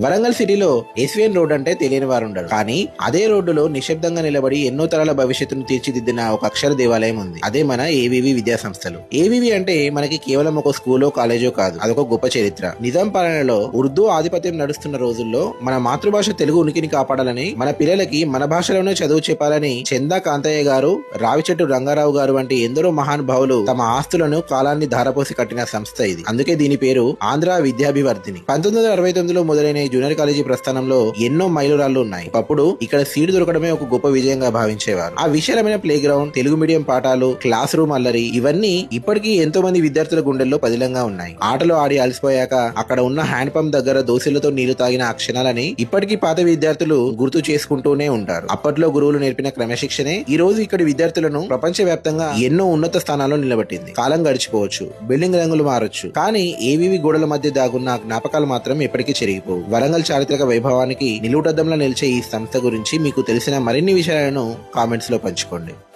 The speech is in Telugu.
వరంగల్ సిటీలో ఎస్విఎన్ రోడ్ అంటే తెలియని వారు ఉండరు. కానీ అదే రోడ్డులో నిశ్శబ్దంగా నిలబడి ఎన్నో తరాల భవిష్యత్తును తీర్చిదిద్దిన ఒక అక్షర దేవాలయం ఉంది. అదే మన ఏవివి విద్యా సంస్థలు. ఏవివి అంటే మనకి కేవలం ఒక స్కూలో కాలేజో కాదు, అదొక గొప్ప చరిత్ర. నిజాం పాలనలో ఉర్దూ ఆధిపత్యం నడుస్తున్న రోజుల్లో మన మాతృభాష తెలుగు ఉనికిని కాపాడాలని, మన పిల్లలకి మన భాషలోనే చదువు చెప్పాలని చందా కాంతయ్య గారు, రావిచెట్టు రంగారావు గారు వంటి ఎందరో మహానుభావులు తమ ఆస్తులను కాలాన్ని ధారపోసి కట్టిన సంస్థ ఇది. అందుకే దీని పేరు ఆంధ్ర విద్యాభివర్ధిని. 1969లో మొదలైన జూనియర్ కాలేజీ ప్రస్థానంలో ఎన్నో మైలురాళ్లు ఉన్నాయి. అప్పుడు ఇక్కడ సీటు దొరకడమే ఒక గొప్ప విజయంగా భావించేవారు. ఆ విశాలమైన ప్లే గ్రౌండ్, తెలుగు మీడియం పాఠాలు, క్లాస్ రూమ్ అల్లరి ఇవన్నీ ఇప్పటికీ ఎంతో మంది విద్యార్థుల గుండెల్లో పదిలంగా ఉన్నాయి. ఆటలు ఆడి అలసిపోయాక అక్కడ ఉన్న హ్యాండ్ పంప్ దగ్గర దోశలతో నీళ్లు తాగిన ఆ క్షణాలని ఇప్పటికీ పాత విద్యార్థులు గుర్తు చేసుకుంటూనే ఉంటారు. అప్పట్లో గురువులు నేర్పిన క్రమశిక్షణే ఈ రోజు ఇక్కడి విద్యార్థులను ప్రపంచ వ్యాప్తంగా ఎన్నో ఉన్నత స్థానాల్లో నిలబెట్టింది. కాలం గడిచిపోవచ్చు, బిల్డింగ్ రంగులు మారొచ్చు, కానీ ఏవివి గోడల మధ్య దాగున్న జ్ఞాపకాలు మాత్రం ఎప్పటికీ చెరిగిపోవు. వరంగల్ చారిత్రక వైభవానికి నిలువుటద్దంలో నిలిచే ఈ సంస్థ గురించి మీకు తెలిసిన మరిన్ని విషయాలను కామెంట్స్ లో పంచుకోండి.